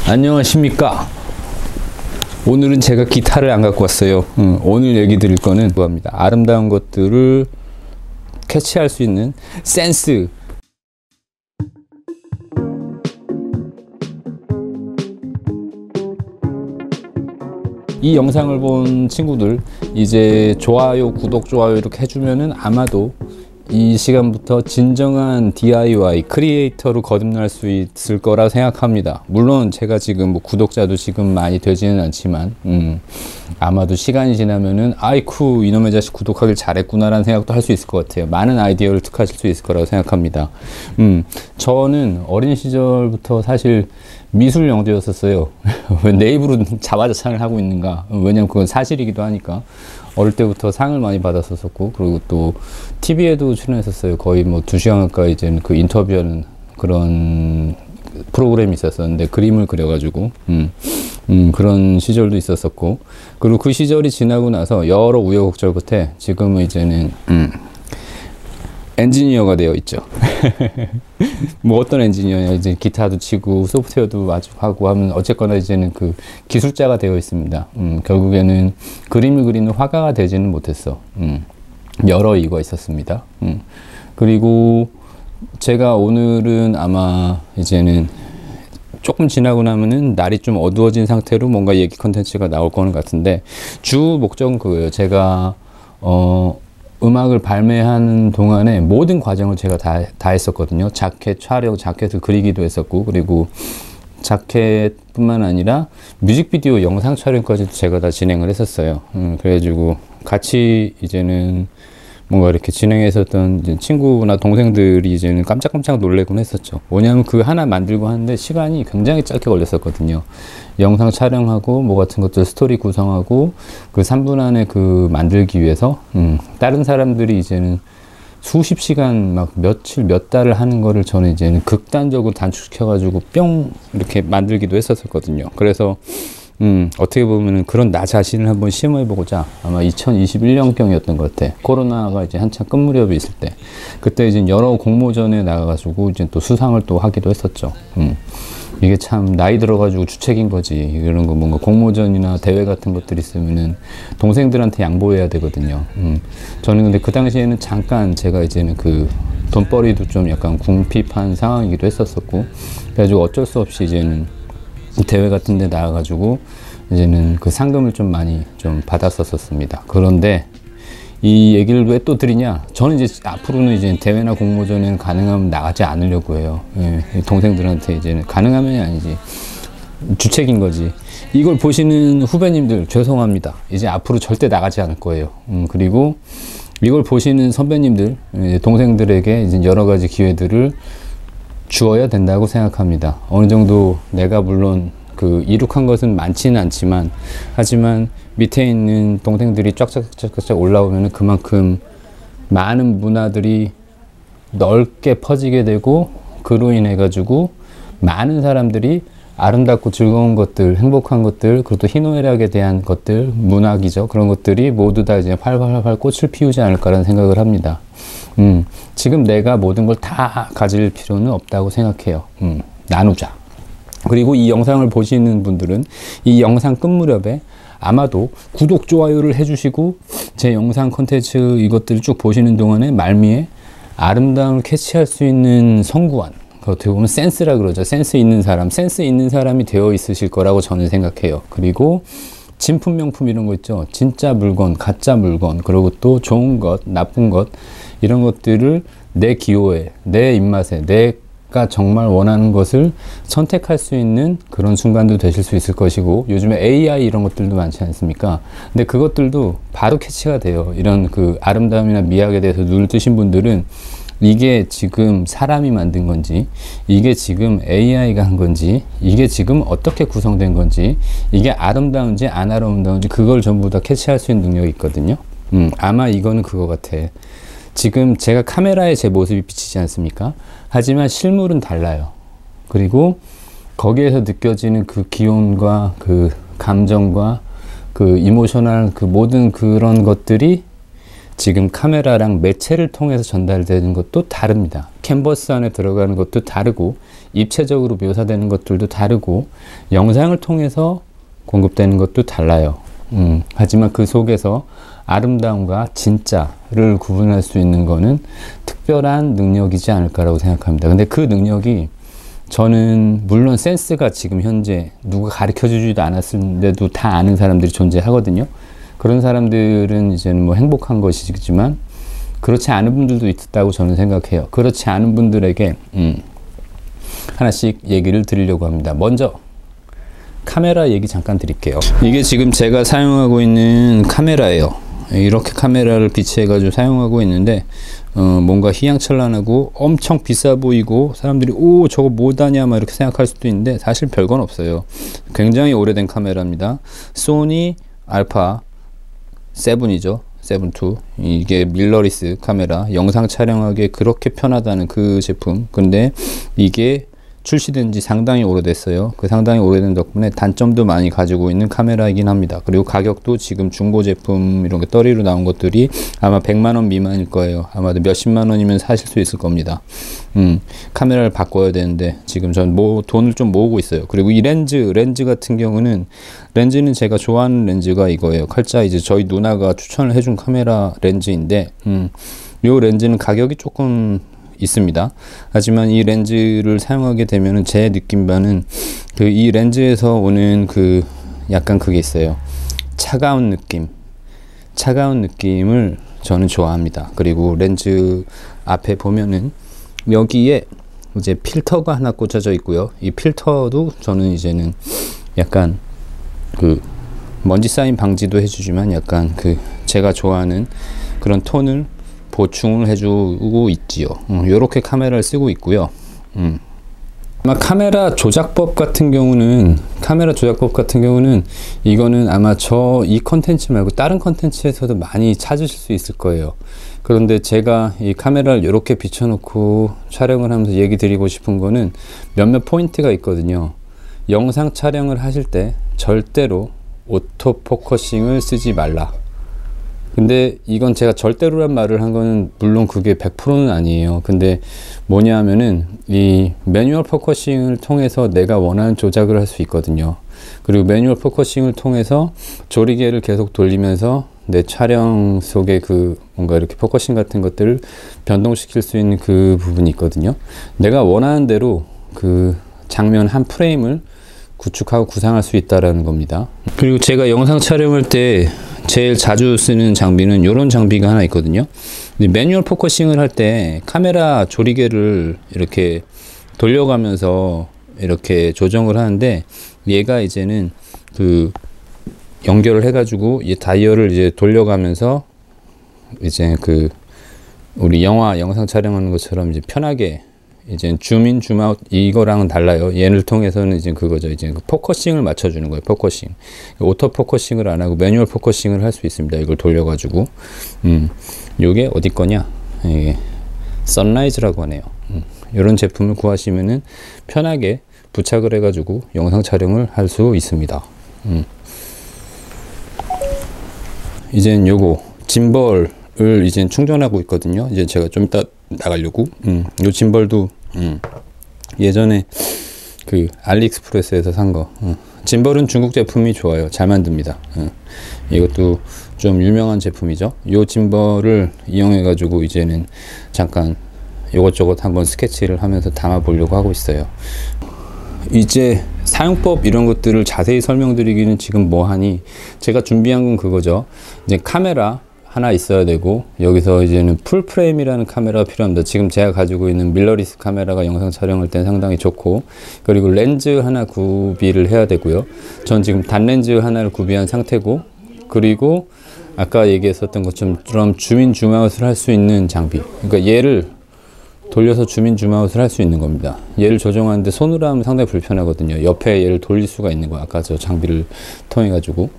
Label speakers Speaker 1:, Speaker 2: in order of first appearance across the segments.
Speaker 1: 안녕하십니까. 오늘은 제가 기타를 안 갖고 왔어요. 오늘 얘기 드릴 거는 그겁니다. 아름다운 것들을 캐치할 수 있는 센스. 이 영상을 본 친구들 이제 좋아요, 구독, 좋아요 이렇게 해주면은 아마도 이 시간부터 진정한 DIY 크리에이터로 거듭날 수 있을 거라 생각합니다. 물론 제가 지금 뭐 구독자도 지금 많이 되지는 않지만 아마도 시간이 지나면은 아이쿠 이놈의 자식 구독하길 잘했구나 라는 생각도 할 수 있을 것 같아요. 많은 아이디어를 득하실 수 있을 거라고 생각합니다. 저는 어린 시절부터 사실 미술 영재였었어요. 왜 내 입으로 자화자찬을 하고 있는가? 왜냐면 그건 사실이기도 하니까. 어릴 때부터 상을 많이 받았었고, 그리고 또 TV에도 출연했었어요. 거의 뭐 2시간 가까이 이제 그 인터뷰하는 그런 프로그램이 있었었는데, 그림을 그려가지고, 그런 시절도 있었었고, 그리고 그 시절이 지나고 나서 여러 우여곡절 끝에 지금은 이제는, 엔지니어가 되어 있죠. 뭐 어떤 엔지니어냐, 이제 기타도 치고 소프트웨어도 아주 하고 하면 어쨌거나 이제는 그 기술자가 되어 있습니다. 결국에는 그림을 그리는 화가가 되지는 못했어. 여러 이유가 있었습니다. 그리고 제가 오늘은 아마 이제는 조금 지나고 나면은 날이 좀 어두워진 상태로 뭔가 얘기 컨텐츠가 나올 거는 같은데, 주 목적은 그거예요. 제가 음악을 발매하는 동안에 모든 과정을 제가 다 했었거든요. 자켓 촬영, 자켓을 그리기도 했었고, 그리고 자켓뿐만 아니라 뮤직비디오 영상 촬영까지도 제가 다 진행을 했었어요. 그래가지고 같이 이제는 뭔가 이렇게 진행했었던 이제 친구나 동생들이 이제는 깜짝깜짝 놀래곤 했었죠. 뭐냐면 그 하나 만들고 하는데 시간이 굉장히 짧게 걸렸었거든요. 영상 촬영하고 뭐 같은 것들 스토리 구성하고 그 3분 안에 그 만들기 위해서 다른 사람들이 이제는 수십 시간 막 며칠 몇 달을 하는 거를 저는 이제는 극단적으로 단축시켜 가지고 뿅 이렇게 만들기도 했었거든요. 그래서 어떻게 보면은 그런 나 자신을 한번 시험해 보고자 아마 2021년경이었던 것 같아. 코로나가 이제 한참 끝 무렵에 있을 때, 그때 이제 여러 공모전에 나가가지고 이제 또 수상을 또 하기도 했었죠. 이게 참 나이 들어가지고 주책인 거지. 이런 거 뭔가 공모전이나 대회 같은 것들이 있으면은 동생들한테 양보해야 되거든요. 저는 근데 그 당시에는 잠깐 제가 이제는 그 돈벌이도 좀 약간 궁핍한 상황이기도 했었었고, 그래가지고 어쩔 수 없이 이제는 대회 같은 데 나와가지고 이제는 그 상금을 좀 많이 좀 받았었습니다. 그런데 이 얘기를 왜 또 드리냐, 저는 이제 앞으로는 이제 대회나 공모전에는 가능하면 나가지 않으려고 해요. 예, 동생들한테 이제는 가능하면이 아니지 주책인 거지. 이걸 보시는 후배님들 죄송합니다. 이제 앞으로 절대 나가지 않을 거예요. 그리고 이걸 보시는 선배님들, 동생들에게 이제 여러 가지 기회들을 주어야 된다고 생각합니다. 어느 정도 내가 물론 그 이룩한 것은 많지는 않지만, 하지만 밑에 있는 동생들이 쫙쫙쫙쫙 올라오면 그만큼 많은 문화들이 넓게 퍼지게 되고, 그로 인해 가지고 많은 사람들이 아름답고 즐거운 것들, 행복한 것들, 그리고 또 희노애락에 대한 것들, 문학이죠. 그런 것들이 모두 다 이제 활활활 꽃을 피우지 않을까라는 생각을 합니다. 지금 내가 모든 걸 다 가질 필요는 없다고 생각해요. 나누자. 그리고 이 영상을 보시는 분들은 이 영상 끝 무렵에 아마도 구독, 좋아요를 해주시고 제 영상 컨텐츠 이것들을 쭉 보시는 동안에 말미에 아름다움을 캐치할 수 있는 성구안, 어떻게 보면 센스라 그러죠. 센스 있는 사람, 센스 있는 사람이 되어 있으실 거라고 저는 생각해요. 그리고 진품, 명품 이런 거 있죠. 진짜 물건, 가짜 물건, 그리고 또 좋은 것, 나쁜 것, 이런 것들을 내 기호에, 내 입맛에, 내가 정말 원하는 것을 선택할 수 있는 그런 순간도 되실 수 있을 것이고, 요즘에 AI 이런 것들도 많지 않습니까? 근데 그것들도 바로 캐치가 돼요. 이런 그 아름다움이나 미학에 대해서 눈을 뜨신 분들은 이게 지금 사람이 만든 건지, 이게 지금 AI가 한 건지, 이게 지금 어떻게 구성된 건지, 이게 아름다운지 안 아름다운지 그걸 전부 다 캐치할 수 있는 능력이 있거든요. 아마 이거는 그거 같아. 지금 제가 카메라에 제 모습이 비치지 않습니까? 하지만 실물은 달라요. 그리고 거기에서 느껴지는 그 기온과 그 감정과 그 이모셔널 그 모든 그런 것들이 지금 카메라랑 매체를 통해서 전달되는 것도 다릅니다. 캔버스 안에 들어가는 것도 다르고 입체적으로 묘사되는 것들도 다르고 영상을 통해서 공급되는 것도 달라요. 하지만 그 속에서 아름다움과 진짜를 구분할 수 있는 거는 특별한 능력이지 않을까라고 생각합니다. 근데 그 능력이 저는 물론 센스가 지금 현재 누가 가르쳐 주지도 않았는데도 다 아는 사람들이 존재하거든요. 그런 사람들은 이제는 뭐 행복한 것이지만 그렇지 않은 분들도 있다고 저는 생각해요. 그렇지 않은 분들에게 하나씩 얘기를 드리려고 합니다. 먼저 카메라 얘기 잠깐 드릴게요. 이게 지금 제가 사용하고 있는 카메라예요. 이렇게 카메라를 비치해 가지고 사용하고 있는데 뭔가 휘황찬란하고 엄청 비싸 보이고 사람들이 오 저거 뭐다냐 막 이렇게 생각할 수도 있는데 사실 별건 없어요. 굉장히 오래된 카메라입니다. 소니 알파 7이죠. 7II. 이게 밀러리스 카메라, 영상 촬영하기에 그렇게 편하다는 그 제품. 근데 이게 출시된 지 상당히 오래됐어요. 그 상당히 오래된 덕분에 단점도 많이 가지고 있는 카메라이긴 합니다. 그리고 가격도 지금 중고 제품 이런 게 떨이로 나온 것들이 아마 100만 원 미만일 거예요. 아마도 몇십만 원이면 사실 수 있을 겁니다. 카메라를 바꿔야 되는데 지금 전 돈을 좀 모으고 있어요. 그리고 이 렌즈 같은 경우는 렌즈는 제가 좋아하는 렌즈가 이거예요. 칼자 이제 저희 누나가 추천을 해준 카메라 렌즈인데 요 렌즈는 가격이 조금 있습니다. 하지만 이 렌즈를 사용하게 되면은 제 느낌과는 그 이 렌즈에서 오는 그 약간 그게 있어요. 차가운 느낌을 저는 좋아합니다. 그리고 렌즈 앞에 보면은 여기에 이제 필터가 하나 꽂혀져 있고요. 이 필터도 저는 이제는 약간 그 먼지 쌓임 방지도 해주지만 약간 그 제가 좋아하는 그런 톤을 보충을 해주고 있지요. 요렇게 카메라를 쓰고 있고요. 아마 카메라 조작법 같은 경우는 이거는 아마 이 컨텐츠 말고 다른 컨텐츠에서도 많이 찾으실 수 있을 거예요. 그런데 제가 이 카메라를 이렇게 비춰놓고 촬영을 하면서 얘기 드리고 싶은 거는 몇몇 포인트가 있거든요. 영상 촬영을 하실 때 절대로 오토 포커싱을 쓰지 말라. 근데 이건 제가 절대로란 말을 한 거는 물론 그게 100%는 아니에요. 근데 뭐냐 하면은 이 매뉴얼 포커싱을 통해서 내가 원하는 조작을 할 수 있거든요. 그리고 매뉴얼 포커싱을 통해서 조리개를 계속 돌리면서 내 촬영 속에 그 뭔가 이렇게 포커싱 같은 것들을 변동시킬 수 있는 그 부분이 있거든요. 내가 원하는 대로 그 장면 한 프레임을 구축하고 구상할 수 있다라는 겁니다. 그리고 제가 영상 촬영할 때 제일 자주 쓰는 장비는 이런 장비가 하나 있거든요. 매뉴얼 포커싱을 할 때 카메라 조리개를 이렇게 돌려가면서 이렇게 조정을 하는데 얘가 이제는 그 연결을 해가지고 이 다이얼을 이제 돌려가면서 이제 그 우리 영상 촬영하는 것처럼 이제 편하게 이제 줌인 줌아웃 이거랑은 달라요. 얘를 통해서는 이제 그거죠. 이제 그 포커싱을 맞춰주는 거예요. 포커싱. 오토 포커싱을 안 하고 매뉴얼 포커싱을 할 수 있습니다. 이걸 돌려가지고. 요게 어디 거냐? 이게 선라이즈라고 하네요. 이런 제품을 구하시면은 편하게 부착을 해가지고 영상 촬영을 할 수 있습니다. 이젠 요거 짐벌을 이제 충전하고 있거든요. 이제 제가 좀 이따 나가려고. 요 짐벌도 예전에 그 알리익스프레스에서 산 거. 짐벌은 중국 제품이 좋아요. 잘 만듭니다. 이것도 좀 유명한 제품이죠. 요 짐벌을 이용해 가지고 이제는 잠깐 요것저것 한번 스케치를 하면서 담아 보려고 하고 있어요. 이제 사용법 이런 것들을 자세히 설명드리기는 지금 뭐하니 제가 준비한 건 그거죠. 이제 카메라 하나 있어야 되고 여기서 이제는 풀프레임이라는 카메라가 필요합니다. 지금 제가 가지고 있는 밀러리스 카메라가 영상 촬영할 때 상당히 좋고, 그리고 렌즈 하나 구비를 해야 되고요. 전 지금 단렌즈 하나를 구비한 상태고, 그리고 아까 얘기했었던 것처럼 줌인 줌아웃을 할 수 있는 장비, 그러니까 얘를 돌려서 줌인 줌아웃을 할 수 있는 겁니다. 얘를 조정하는데 손으로 하면 상당히 불편하거든요. 옆에 얘를 돌릴 수가 있는 거야, 아까 저 장비를 통해 가지고.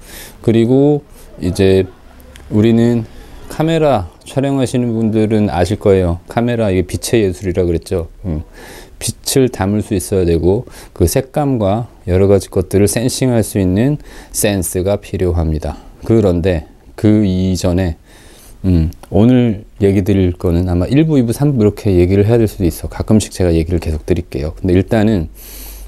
Speaker 1: 그리고 이제 우리는 카메라 촬영하시는 분들은 아실 거예요. 카메라 이게 빛의 예술이라 그랬죠. 빛을 담을 수 있어야 되고 그 색감과 여러 가지 것들을 센싱할 수 있는 센스가 필요합니다. 그런데 그 이전에 오늘 얘기 드릴 거는 아마 1부, 2부, 3부 이렇게 얘기를 해야 될 수도 있어. 가끔씩 제가 얘기를 계속 드릴게요. 근데 일단은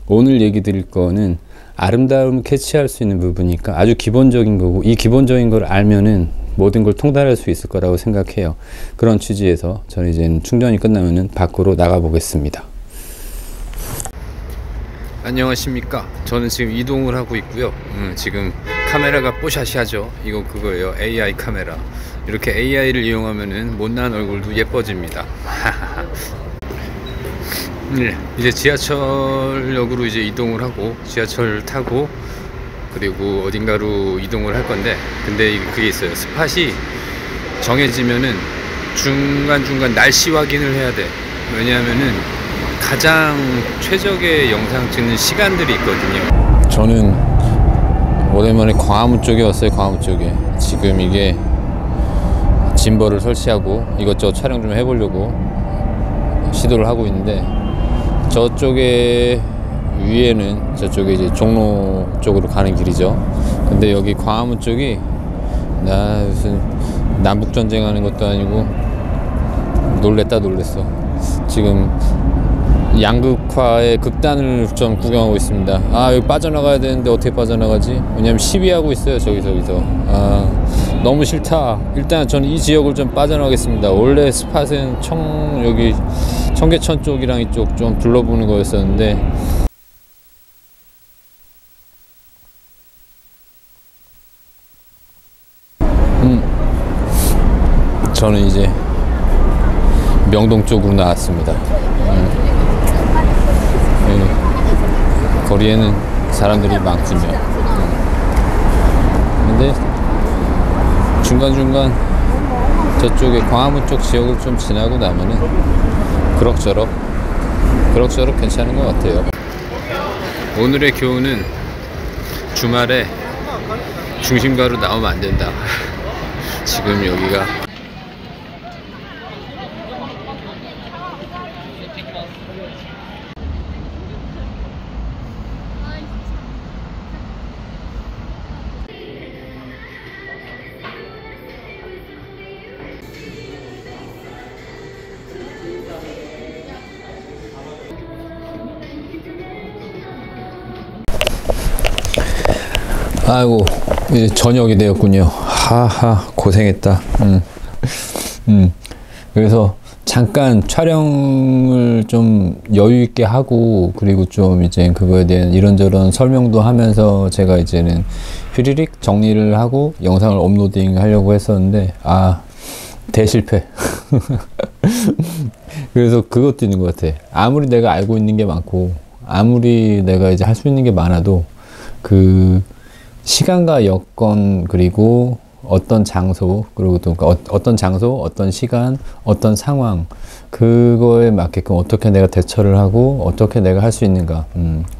Speaker 1: 오늘 얘기 드릴 거는 아름다움을 캐치할 수 있는 부분이니까 아주 기본적인 거고, 이 기본적인 걸 알면은 모든 걸 통달할 수 있을 거라고 생각해요. 그런 취지에서 저는 이제 충전이 끝나면은 밖으로 나가 보겠습니다. 안녕하십니까. 저는 지금 이동을 하고 있고요. 지금 카메라가 뽀샤시하죠. 이거 그거예요. AI 카메라. 이렇게 AI를 이용하면은 못난 얼굴도 예뻐집니다. 네, 이제 지하철역으로 이제 이동을 하고, 지하철 타고 그리고 어딘가로 이동을 할 건데, 근데 그게 있어요. 스팟이 정해지면은 중간중간 날씨 확인을 해야 돼. 왜냐하면은 가장 최적의 영상 찍는 시간들이 있거든요. 저는 오랜만에 광화문 쪽에 왔어요. 광화문 쪽에. 지금 이게 짐벌을 설치하고 이것저것 촬영 좀 해보려고 시도를 하고 있는데, 저쪽에 위에는 저쪽에 이제 종로 쪽으로 가는 길이죠. 근데 여기 광화문 쪽이 나 무슨 남북 전쟁하는 것도 아니고 놀랬어. 지금 양극화의 극단을 좀 구경하고 있습니다. 아, 여기 빠져나가야 되는데 어떻게 빠져나가지? 왜냐면 시위하고 있어요. 저기서. 아, 너무 싫다. 일단 저는 이 지역을 좀 빠져나가겠습니다. 원래 스팟은 여기 청계천 쪽이랑 이쪽 좀 둘러보는 거였었는데, 저는 이제 명동 쪽으로 나왔습니다. 거리에는 사람들이 많군요. 근데 중간중간 저쪽에 광화문 쪽 지역을 좀 지나고 나면은 그럭저럭 괜찮은 것 같아요. 오늘의 교훈은 주말에 중심가로 나오면 안 된다. 지금 여기가 아이고, 이제 저녁이 되었군요. 하하, 고생했다. 그래서 잠깐 촬영을 좀 여유 있게 하고, 그리고 좀 이제 그거에 대한 이런저런 설명도 하면서 제가 이제는 휘리릭 정리를 하고 영상을 업로딩 하려고 했었는데, 대실패. 그래서 그것도 있는 것 같아. 아무리 내가 알고 있는 게 많고, 아무리 내가 이제 할 수 있는 게 많아도, 그 시간과 여건, 그리고 어떤 장소, 그리고 또 어떤 장소, 어떤 시간, 어떤 상황, 그거에 맞게끔 어떻게 내가 대처를 하고 어떻게 내가 할 수 있는가,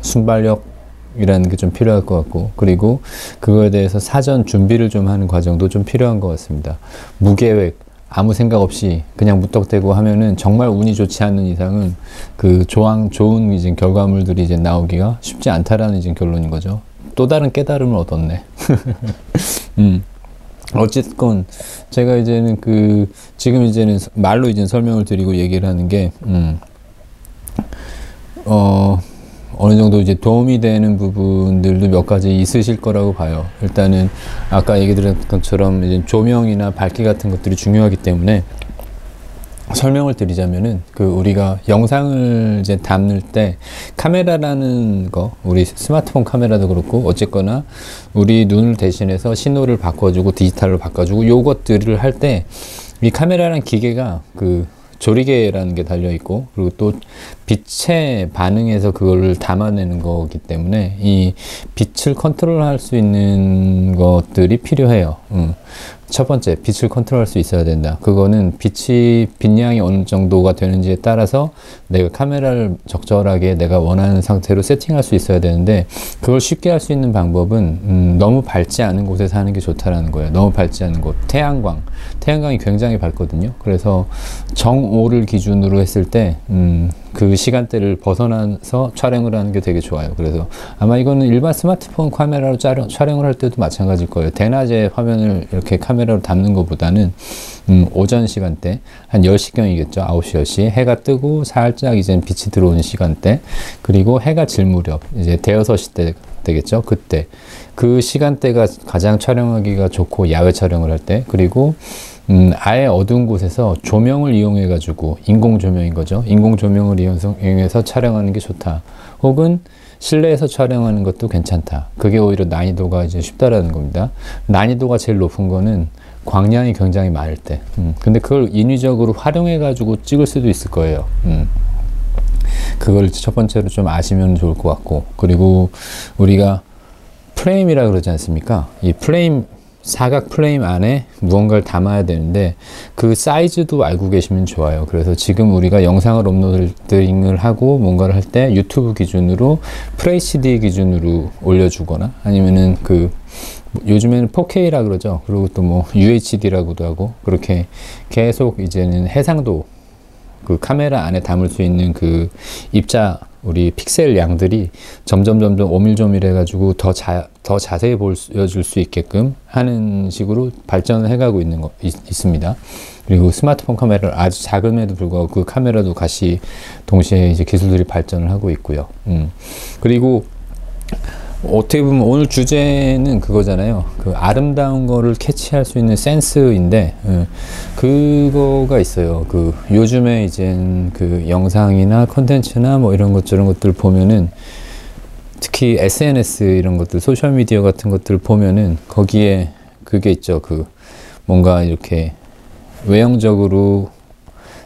Speaker 1: 순발력이라는 게 좀 필요할 것 같고, 그리고 그거에 대해서 사전 준비를 좀 하는 과정도 좀 필요한 것 같습니다. 무계획, 아무 생각 없이 그냥 무턱대고 하면은 정말 운이 좋지 않는 이상은 그 좋은 이제 결과물들이 이제 나오기가 쉽지 않다라는 이제 결론인 거죠. 또 다른 깨달음을 얻었네. 어쨌건 제가 이제는 지금 이제는 말로 이제 설명을 드리고 얘기를 하는 게 어느 정도 이제 도움이 되는 부분들도 몇 가지 있으실 거라고 봐요. 일단은 아까 얘기 드렸던 것처럼 이제 조명이나 밝기 같은 것들이 중요하기 때문에 설명을 드리자면은 우리가 영상을 이제 담을 때 카메라라는 거, 우리 스마트폰 카메라도 그렇고 어쨌거나 우리 눈을 대신해서 신호를 바꿔주고 디지털로 바꿔주고 요것들을 할 때 이 카메라라는 기계가 조리개라는 게 달려 있고, 그리고 또 빛에 반응해서 그걸 담아내는 거기 때문에 이 빛을 컨트롤할 수 있는 것들이 필요해요. 첫 번째, 빛을 컨트롤할 수 있어야 된다. 그거는 빛량이 어느 정도가 되는지에 따라서 내가 카메라를 적절하게 내가 원하는 상태로 세팅할 수 있어야 되는데, 그걸 쉽게 할 수 있는 방법은 너무 밝지 않은 곳에서 하는 게 좋다라는 거예요. 너무 밝지 않은 곳. 태양광이 굉장히 밝거든요. 그래서 정오를 기준으로 했을 때 그 시간대를 벗어나서 촬영을 하는 게 되게 좋아요. 그래서 아마 이거는 일반 스마트폰 카메라로 촬영을 할 때도 마찬가지일 거예요. 대낮에 화면을 이렇게 카메라로 담는 것보다는 오전 시간대 한 10시경이겠죠. 9시 10시 해가 뜨고 살짝 이제 빛이 들어오는 시간대, 그리고 해가 질 무렵 이제 대여섯 시 때 되겠죠. 그때 그 시간대가 가장 촬영하기가 좋고, 야외 촬영을 할 때. 그리고 아예 어두운 곳에서 조명을 이용해 가지고, 인공 조명인 거죠. 인공 조명을 이용해서 촬영하는 게 좋다. 혹은 실내에서 촬영하는 것도 괜찮다. 그게 오히려 난이도가 이제 쉽다라는 겁니다. 난이도가 제일 높은 거는 광량이 굉장히 많을 때. 근데 그걸 인위적으로 활용해 가지고 찍을 수도 있을 거예요. 그걸 첫 번째로 좀 아시면 좋을 것 같고, 그리고 우리가 프레임이라 그러지 않습니까? 이 프레임, 사각 프레임 안에 무언가를 담아야 되는데 그 사이즈도 알고 계시면 좋아요. 그래서 지금 우리가 영상을 업로딩을 하고 뭔가를 할 때 유튜브 기준으로 FHD 기준으로 올려주거나, 아니면은 그 요즘에는 4K라 그러죠. 그리고 또 뭐 UHD라고도 하고, 그렇게 계속 이제는 해상도, 그 카메라 안에 담을 수 있는 그 입자, 우리 픽셀 양들이 점점 오밀조밀 해가지고 더 자세히 보여줄 수 있게끔 하는 식으로 발전을 해가고 있습니다. 그리고 스마트폰 카메라를 아주 작음에도 불구하고 그 카메라도 같이 동시에 이제 기술들이 발전을 하고 있고요. 그리고 어떻게 보면 오늘 주제는 그거잖아요. 그 아름다운 거를 캐치할 수 있는 센스인데, 그거가 있어요. 그 요즘에 이제 그 영상이나 콘텐츠나 뭐 이런 저런 것들 보면은, 특히 SNS 이런 것들, 소셜미디어 같은 것들 보면은 거기에 그게 있죠. 그 뭔가 이렇게 외형적으로,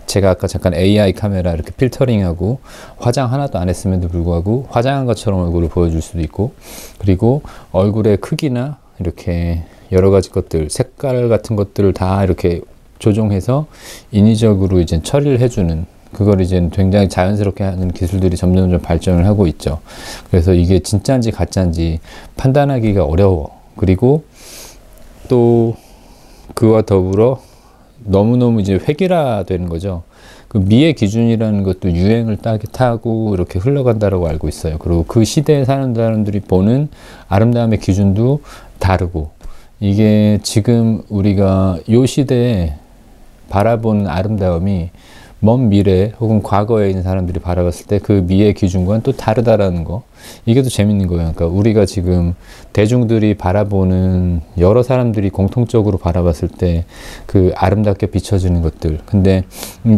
Speaker 1: 제가 아까 잠깐 AI 카메라 이렇게 필터링하고 화장 하나도 안 했음에도 불구하고 화장한 것처럼 얼굴을 보여줄 수도 있고, 그리고 얼굴의 크기나 이렇게 여러 가지 것들, 색깔 같은 것들을 다 이렇게 조정해서 인위적으로 이제 처리를 해주는, 그걸 이제 굉장히 자연스럽게 하는 기술들이 점점 발전을 하고 있죠. 그래서 이게 진짜인지 가짜인지 판단하기가 어려워. 그리고 또 그와 더불어 너무너무 이제 획일화되는 거죠. 그 미의 기준이라는 것도 유행을 타고 이렇게 흘러간다라고 알고 있어요. 그리고 그 시대에 사는 사람들이 보는 아름다움의 기준도 다르고, 이게 지금 우리가 요 시대에 바라보는 아름다움이 먼 미래 혹은 과거에 있는 사람들이 바라봤을 때 그 미의 기준과는 또 다르다라는 거, 이게 또 재밌는 거예요. 그러니까 우리가 지금 대중들이 바라보는, 여러 사람들이 공통적으로 바라봤을 때 그 아름답게 비춰지는 것들, 근데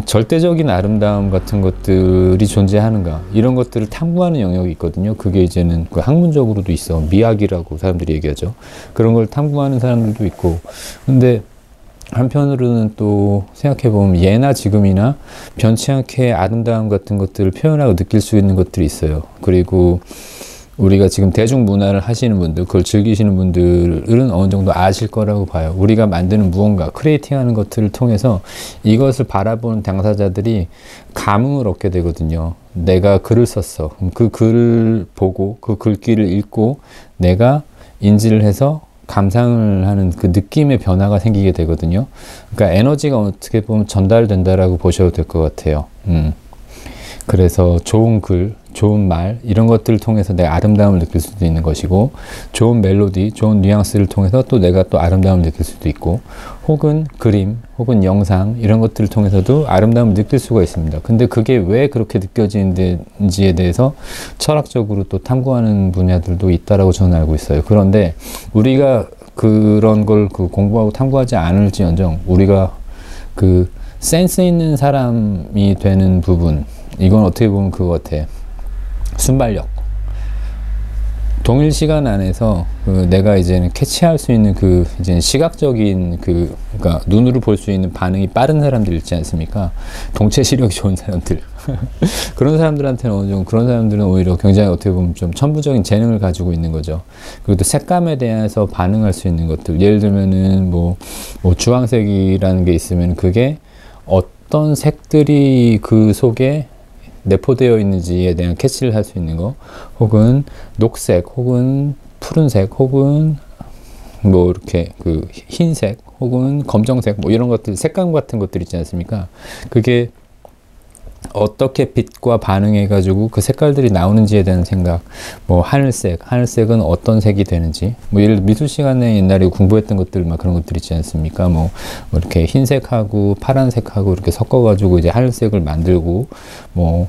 Speaker 1: 절대적인 아름다움 같은 것들이 존재하는가, 이런 것들을 탐구하는 영역이 있거든요. 그게 이제는 그 학문적으로도 있어. 미학이라고 사람들이 얘기하죠. 그런 걸 탐구하는 사람들도 있고, 근데 한편으로는 또 생각해보면 예나 지금이나 변치 않게 아름다움 같은 것들을 표현하고 느낄 수 있는 것들이 있어요. 그리고 우리가 지금 대중문화를 하시는 분들, 그걸 즐기시는 분들은 어느 정도 아실 거라고 봐요. 우리가 만드는 무언가, 크리에이팅하는 것들을 통해서 이것을 바라보는 당사자들이 감흥을 얻게 되거든요. 내가 글을 썼어. 그 글을 보고 그 글귀를 읽고 내가 인지를 해서 감상을 하는 그 느낌의 변화가 생기게 되거든요. 그러니까 에너지가 어떻게 보면 전달된다라고 보셔도 될 것 같아요. 그래서 좋은 글, 좋은 말, 이런 것들을 통해서 내가 아름다움을 느낄 수도 있는 것이고, 좋은 멜로디, 좋은 뉘앙스를 통해서 또 내가 또 아름다움을 느낄 수도 있고, 혹은 그림, 혹은 영상, 이런 것들을 통해서도 아름다움을 느낄 수가 있습니다. 근데 그게 왜 그렇게 느껴지는지에 대해서 철학적으로 또 탐구하는 분야들도 있다라고 저는 알고 있어요. 그런데 우리가 그런 걸 공부하고 탐구하지 않을지언정, 우리가 그 센스 있는 사람이 되는 부분, 이건 어떻게 보면 그거 같아. 순발력. 동일 시간 안에서 내가 이제는 캐치할 수 있는 이제 시각적인 그러니까 눈으로 볼 수 있는 반응이 빠른 사람들 있지 않습니까? 동체 시력이 좋은 사람들. 그런 사람들한테는 어느 정도, 그런 사람들은 오히려 굉장히 어떻게 보면 좀 천부적인 재능을 가지고 있는 거죠. 그리고 또 색감에 대해서 반응할 수 있는 것들. 예를 들면은 뭐 주황색이라는 게 있으면 그게 어떤 색들이 그 속에 내포되어 있는지에 대한 캐치를 할 수 있는 거, 혹은 녹색, 혹은 푸른색, 혹은 뭐 이렇게 흰색, 혹은 검정색, 뭐 이런 것들, 색감 같은 것들 있지 않습니까? 그게 어떻게 빛과 반응해가지고 그 색깔들이 나오는지에 대한 생각, 뭐 하늘색은 어떤 색이 되는지, 뭐 예를 들어 미술 시간에 옛날에 공부했던 것들 막 그런 것들 있지 않습니까? 뭐 이렇게 흰색하고 파란색하고 이렇게 섞어가지고 이제 하늘색을 만들고, 뭐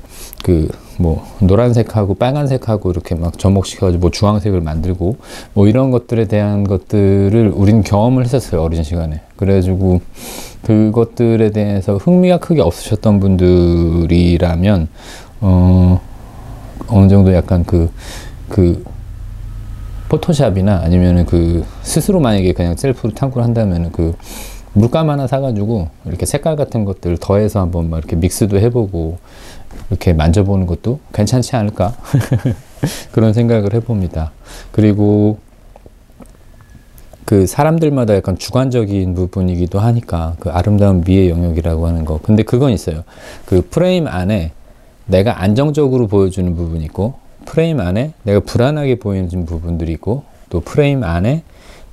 Speaker 1: 노란색하고 빨간색하고 이렇게 막 접목시켜가지고 뭐 주황색을 만들고, 뭐 이런 것들에 대한 것들을 우리는 경험을 했었어요, 어린 시간에. 그래가지고 그것들에 대해서 흥미가 크게 없으셨던 분들이라면 어느 정도 약간 그 포토샵이나 아니면은 그 스스로 만약에 그냥 셀프로 탐구를 한다면은 그 물감 하나 사가지고 이렇게 색깔 같은 것들 더해서 한번 막 이렇게 믹스도 해보고 이렇게 만져보는 것도 괜찮지 않을까 그런 생각을 해봅니다. 그리고 그 사람들마다 약간 주관적인 부분이기도 하니까 그 아름다운 미의 영역이라고 하는 거. 근데 그건 있어요. 그 프레임 안에 내가 안정적으로 보여주는 부분이 있고, 프레임 안에 내가 불안하게 보이는 부분들이 있고, 또 프레임 안에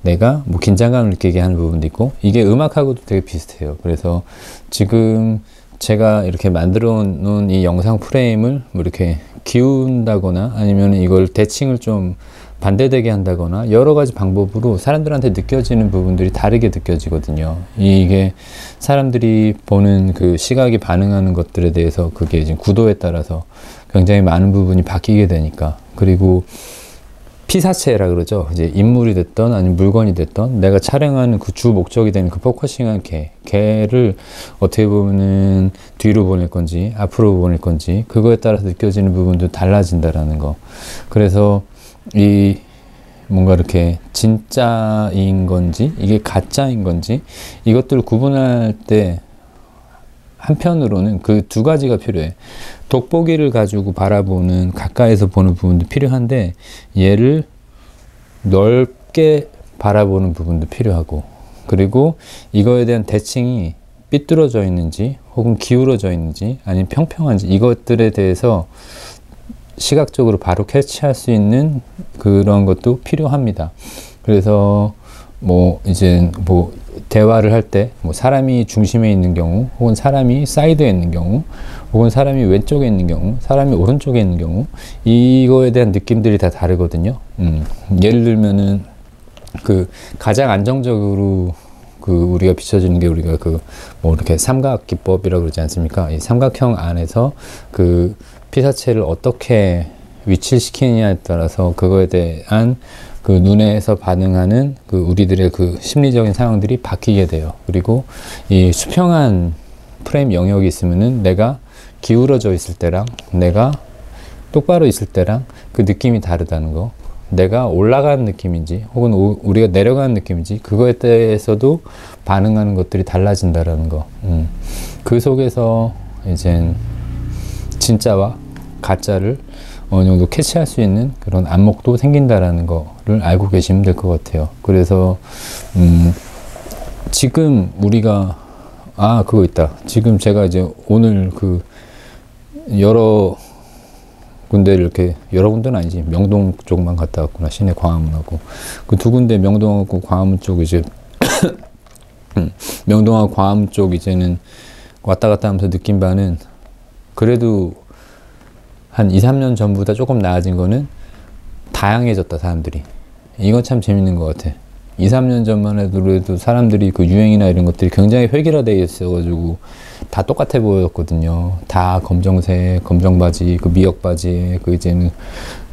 Speaker 1: 내가 뭐 긴장감을 느끼게 하는 부분도 있고, 이게 음악하고도 되게 비슷해요. 그래서 지금 제가 이렇게 만들어 놓은 이 영상 프레임을 뭐 이렇게 기운다거나 아니면 이걸 대칭을 좀 반대되게 한다거나 여러 가지 방법으로 사람들한테 느껴지는 부분들이 다르게 느껴지거든요. 이게 사람들이 보는 그 시각이 반응하는 것들에 대해서 그게 지금 구도에 따라서 굉장히 많은 부분이 바뀌게 되니까. 그리고 피사체라 그러죠. 이제 인물이 됐던 아니면 물건이 됐던 내가 촬영하는 그 주 목적이 되는 그 포커싱한 걔를 어떻게 보면은 뒤로 보낼 건지 앞으로 보낼 건지 그거에 따라서 느껴지는 부분도 달라진다라는 거. 그래서 이 뭔가 이렇게 진짜인 건지 이게 가짜인 건지 이것들을 구분할 때 한편으로는 그 두 가지가 필요해. 돋보기를 가지고 바라보는 가까이서 보는 부분도 필요한데 얘를 넓게 바라보는 부분도 필요하고, 그리고 이거에 대한 대칭이 삐뚤어져 있는지 혹은 기울어져 있는지 아니면 평평한지 이것들에 대해서 시각적으로 바로 캐치할 수 있는 그런 것도 필요합니다. 그래서 뭐 이제 뭐 대화를 할 때 뭐 사람이 중심에 있는 경우 혹은 사람이 사이드에 있는 경우 혹은 사람이 왼쪽에 있는 경우 사람이 오른쪽에 있는 경우 이거에 대한 느낌들이 다 다르거든요. 예를 들면은 그 가장 안정적으로 그 우리가 비춰지는 게 우리가 그 뭐 이렇게 삼각기법이라고 그러지 않습니까? 이 삼각형 안에서 그 피사체를 어떻게 위치를 시키느냐에 따라서 그거에 대한 그 눈에서 반응하는 그 우리들의 그 심리적인 상황들이 바뀌게 돼요. 그리고 이 수평한 프레임 영역이 있으면은 내가 기울어져 있을 때랑 내가 똑바로 있을 때랑 그 느낌이 다르다는 거. 내가 올라가는 느낌인지 혹은 우리가 내려가는 느낌인지 그거에 대해서도 반응하는 것들이 달라진다라는 거. 그 속에서 이제 진짜와 가짜를 어느 정도 캐치할 수 있는 그런 안목도 생긴다라는 거를 알고 계시면 될 것 같아요. 그래서 지금 우리가 그거 있다. 지금 제가 이제 오늘 그 여러 군데를 이렇게 여러 군데는 아니지 명동 쪽만 갔다 왔구나. 시내 광화문하고 그 두 군데 명동하고 광화문 쪽 이제 명동하고 광화문 쪽 이제는 왔다 갔다 하면서 느낀 바는 그래도 한 2, 3년 전보다 조금 나아진 거는 다양해졌다, 사람들이. 이건 참 재밌는 것 같아. 2, 3년 전만 해도 사람들이 그 유행이나 이런 것들이 굉장히 획일화되어 있어가지고 다 똑같아 보였거든요. 다 검정색, 검정 바지, 그 미역 바지에 그 이제는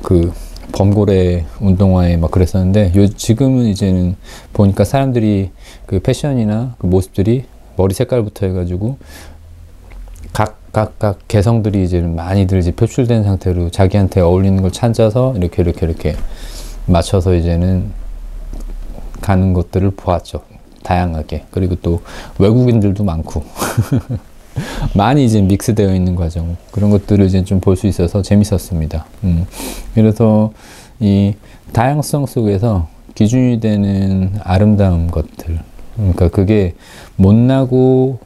Speaker 1: 그 범고래 운동화에 막 그랬었는데 지금은 이제는 보니까 사람들이 그 패션이나 그 모습들이 머리 색깔부터 해가지고 각각 개성들이 이제 많이들 이제 표출된 상태로 자기한테 어울리는 걸 찾아서 이렇게 맞춰서 이제는 가는 것들을 보았죠. 다양하게. 그리고 또 외국인들도 많고 많이 이제 믹스되어 있는 과정 그런 것들을 이제 좀 볼 수 있어서 재밌었습니다. 그래서 이 다양성 속에서 기준이 되는 아름다운 것들, 그러니까 그게 못나고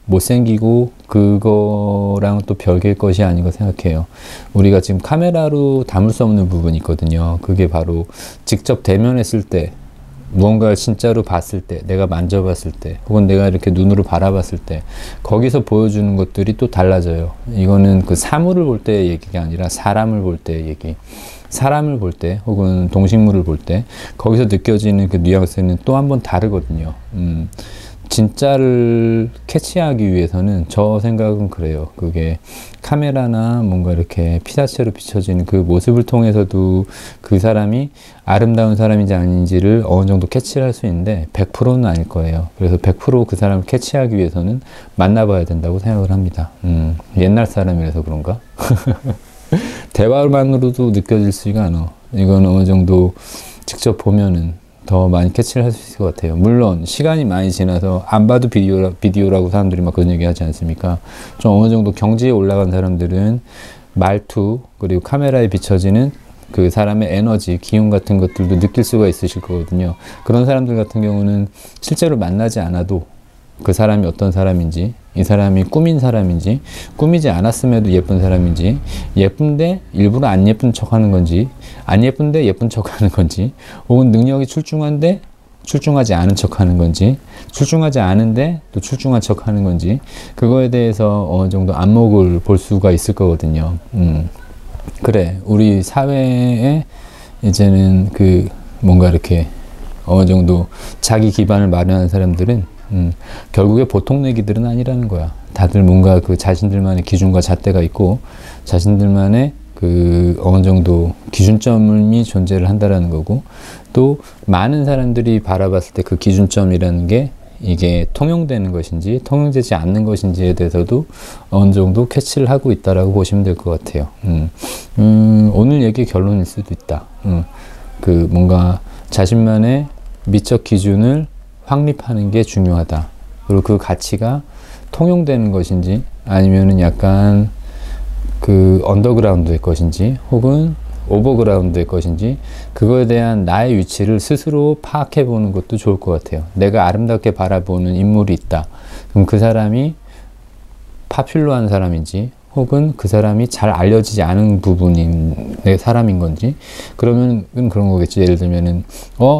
Speaker 1: 못생기고 그거랑 또 별개의 것이 아닌가 생각해요. 우리가 지금 카메라로 담을 수 없는 부분이 있거든요. 그게 바로 직접 대면했을 때 무언가를 진짜로 봤을 때, 내가 만져봤을 때, 혹은 내가 이렇게 눈으로 바라봤을 때, 거기서 보여주는 것들이 또 달라져요. 이거는 그 사물을 볼 때의 얘기가 아니라 사람을 볼 때의 얘기. 사람을 볼 때, 혹은 동식물을 볼 때, 거기서 느껴지는 그 뉘앙스는 또 한 번 다르거든요. 진짜를 캐치하기 위해서는 저 생각은 그래요. 그게 카메라나 뭔가 이렇게 피사체로 비춰지는 그 모습을 통해서도 그 사람이 아름다운 사람인지 아닌지를 어느 정도 캐치를 할 수 있는데 100%는 아닐 거예요. 그래서 100% 그 사람을 캐치하기 위해서는 만나봐야 된다고 생각을 합니다. 옛날 사람이라서 그런가? 대화만으로도 느껴질 수가 않아. 이건 어느 정도 직접 보면은 더 많이 캐치를 할 수 있을 것 같아요. 물론 시간이 많이 지나서 안 봐도 비디오라고 사람들이 막 그런 얘기 하지 않습니까? 좀 어느 정도 경지에 올라간 사람들은 말투 그리고 카메라에 비춰지는 그 사람의 에너지, 기운 같은 것들도 느낄 수가 있으실 거거든요. 그런 사람들 같은 경우는 실제로 만나지 않아도 그 사람이 어떤 사람인지, 이 사람이 꾸민 사람인지, 꾸미지 않았음에도 예쁜 사람인지, 예쁜데 일부러 안 예쁜 척 하는 건지, 안 예쁜데 예쁜 척 하는 건지, 혹은 능력이 출중한데 출중하지 않은 척 하는 건지, 출중하지 않은데 또 출중한 척 하는 건지, 그거에 대해서 어느 정도 안목을 볼 수가 있을 거거든요. 그래, 우리 사회에 이제는 그 뭔가 이렇게 어느 정도 자기 기반을 마련한 사람들은 결국에 보통 내기들은 아니라는 거야. 다들 뭔가 그 자신들만의 기준과 잣대가 있고 자신들만의 그 어느 정도 기준점이 존재를 한다라는 거고, 또 많은 사람들이 바라봤을 때 그 기준점이라는 게 이게 통용되는 것인지 통용되지 않는 것인지에 대해서도 어느 정도 캐치를 하고 있다라고 보시면 될 것 같아요. 오늘 얘기 결론일 수도 있다. 그 뭔가 자신만의 미적 기준을 확립하는 게 중요하다. 그리고 그 가치가 통용되는 것인지 아니면은 약간 그 언더그라운드의 것인지 혹은 오버그라운드의 것인지, 그거에 대한 나의 위치를 스스로 파악해 보는 것도 좋을 것 같아요. 내가 아름답게 바라보는 인물이 있다. 그럼 그 사람이 파퓰러한 사람인지 혹은 그 사람이 잘 알려지지 않은 부분인 내 사람인 건지, 그러면 그런 거겠지. 예를 들면은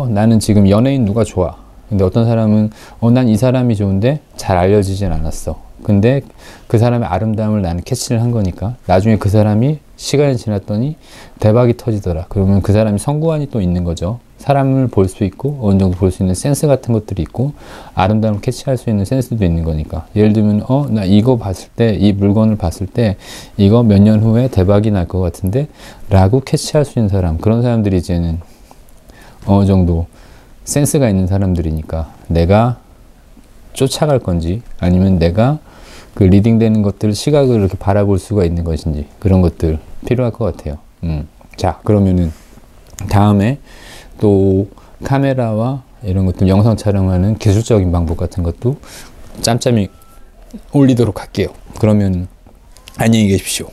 Speaker 1: 나는 지금 연예인 누가 좋아. 근데 어떤 사람은 난 이 사람이 좋은데 잘 알려지진 않았어. 근데 그 사람의 아름다움을 나는 캐치를 한 거니까 나중에 그 사람이 시간이 지났더니 대박이 터지더라. 그러면 그 사람이 성구안이 또 있는 거죠. 사람을 볼 수 있고 어느 정도 볼 수 있는 센스 같은 것들이 있고 아름다움을 캐치할 수 있는 센스도 있는 거니까. 예를 들면 나 이거 봤을 때, 이 물건을 봤을 때 이거 몇 년 후에 대박이 날 것 같은데 라고 캐치할 수 있는 사람, 그런 사람들이 이제는 어느 정도 센스가 있는 사람들이니까 내가 쫓아갈 건지 아니면 내가 그 리딩되는 것들, 시각을 이렇게 바라볼 수가 있는 것인지, 그런 것들 필요할 것 같아요. 자, 그러면은 다음에 또 카메라와 이런 것들 영상 촬영하는 기술적인 방법 같은 것도 짬짬이 올리도록 할게요. 그러면 안녕히 계십시오.